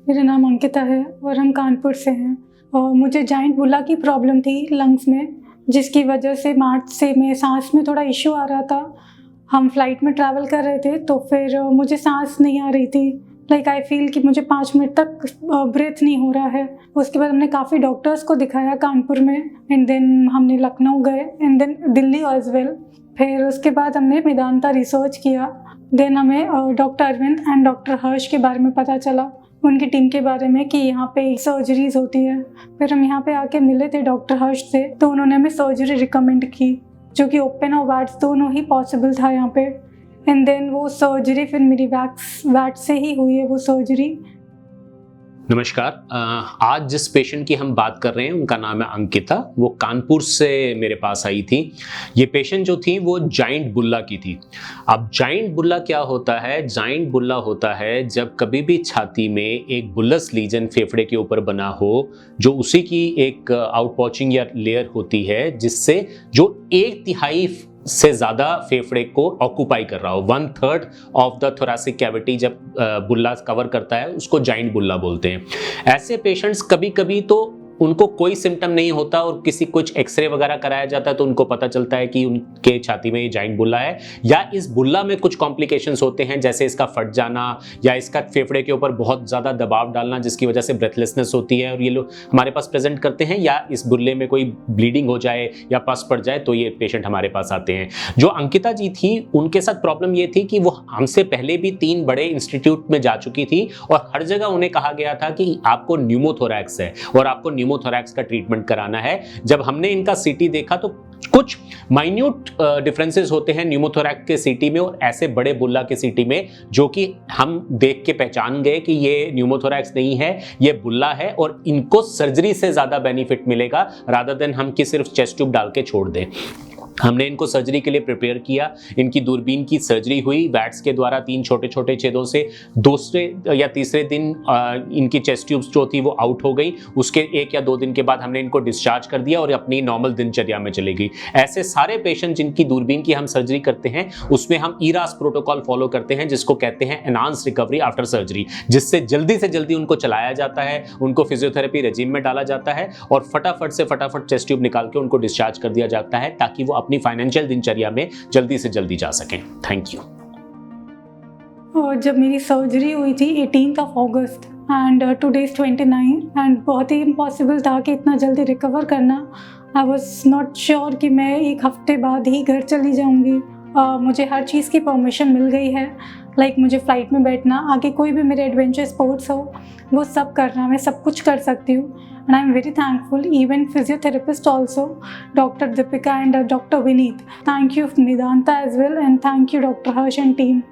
मेरा नाम अंकिता है और हम कानपुर से हैं। और मुझे जाइंट बुला की प्रॉब्लम थी लंग्स में, जिसकी वजह से मार्च से मैं सांस में थोड़ा इशू आ रहा था। हम फ्लाइट में ट्रैवल कर रहे थे तो फिर मुझे सांस नहीं आ रही थी। लाइक आई फील कि मुझे 5 मिनट तक ब्रेथ नहीं हो रहा है। उसके बाद हमने काफ़ी डॉक्टर्स को दिखाया कानपुर में, एंड देन हमने लखनऊ गए, and then Delhi as well. फिर उसके बाद हमने मेदांता रिसर्च किया। देन हमें doctor Arvind and doctor Harsh के बारे में पता चला, उनकी टीम के बारे में, कि यहाँ पे सर्जरीज होती है। फिर हम यहाँ पे आके मिले थे डॉक्टर हर्ष से, तो उन्होंने हमें सर्जरी रिकमेंड की, जो कि ओपन और वैट्स दोनों ही पॉसिबल था यहाँ पे। एंड देन वो सर्जरी फिर मेरी वैट से ही हुई है वो सर्जरी। नमस्कार। आज जिस पेशेंट की हम बात कर रहे हैं उनका नाम है अंकिता। वो कानपुर से मेरे पास आई थी। ये पेशेंट जो थी वो जाइंट बुल्ला की थी। अब जाइंट बुल्ला क्या होता है? जाइंट बुल्ला होता है जब कभी भी छाती में एक बुल्लस लीजन फेफड़े के ऊपर बना हो, जो उसी की एक आउटपॉचिंग या लेयर होती है, जिससे जो 1/3 से ज़्यादा फेफड़े को ऑक्यूपाई कर रहा हो। 1/3 ऑफ द थोरेसिक कैविटी जब बुल्ला कवर करता है, उसको जाइंट बुल्ला बोलते हैं। ऐसे पेशेंट्स कभी कभी तो उनको कोई सिम्टम नहीं होता और किसी कुछ एक्सरे वगैरह कराया जाता है तो उनको पता चलता है कि उनके छाती में ये जाइंट बुल्ला है, या इस बुल्ला में कुछ कॉम्प्लिकेशंस होते हैं, जैसे इसका फट जाना या इसका फेफड़े के ऊपर बहुत ज़्यादा दबाव डालना, जिसकी वजह से ब्रेथलेसनेस होती है और ये लोग हमारे पास प्रेजेंट करते हैं, या इस बुल्ले में कोई ब्लीडिंग हो जाए या पस पड़ जाए तो ये पेशेंट हमारे पास आते हैं। जो अंकिता जी थी, उनके साथ प्रॉब्लम ये थी कि वो हमसे पहले भी 3 बड़े इंस्टीट्यूट में जा चुकी थी और हर जगह उन्हें कहा गया था कि आपको न्यूमोथोरैक्स है और आपको न्यूमोथोरैक्स का ट्रीटमेंट कराना है। जब हमने इनका सीटी देखा तो कुछ माइन्यूट डिफरेंसेस होते हैं न्यूमोथोरैक्स के सीटी में और ऐसे बड़े बुल्ला के सीटी में, जो कि हम देख के पहचान गए कि ये न्यूमोथोरैक्स नहीं है, ये बुल्ला है और इनको सर्जरी से ज्यादा बेनिफिट मिलेगा रादर देन हम कि सिर्फ चेस्ट ट्यूब डाल के छोड़ दें। हमने इनको सर्जरी के लिए प्रिपेयर किया। इनकी दूरबीन की सर्जरी हुई वैट्स के द्वारा 3 छोटे छोटे छेदों से। दूसरे या तीसरे दिन इनकी चेस्ट ट्यूब्स जो थी वो आउट हो गई। उसके 1 या 2 दिन के बाद हमने इनको डिस्चार्ज कर दिया और अपनी नॉर्मल दिनचर्या में चली गई। ऐसे सारे पेशेंट जिनकी दूरबीन की हम सर्जरी करते हैं, उसमें हम ईरास प्रोटोकॉल फॉलो करते हैं, जिसको कहते हैं एनहांस रिकवरी आफ्टर सर्जरी, जिससे जल्दी से जल्दी उनको चलाया जाता है, उनको फिजियोथेरेपी रेजिम में डाला जाता है और फटाफट चेस्ट ट्यूब निकाल के उनको डिस्चार्ज कर दिया जाता है, ताकि वो अपनी फाइनेंशियल दिनचर्या में जल्दी से जल्दी जा सकें। Thank you. और जब मेरी सर्जरी हुई थी 18th of August and today is 29, and बहुत ही इम्पॉसिबल था कि इतना जल्दी रिकवर करना। आई वॉज नॉट श्योर कि मैं 1 हफ्ते बाद ही घर चली जाऊंगी। मुझे हर चीज़ की परमिशन मिल गई है, लाइक मुझे फ़्लाइट में बैठना, आगे कोई भी मेरे एडवेंचर स्पोर्ट्स हो वो सब करना, मैं सब कुछ कर सकती हूँ। And I am very thankful, even physiotherapist also, doctor Deepika and doctor Vineet. Thank you Medanta as well, and thank you doctor Harsh and team.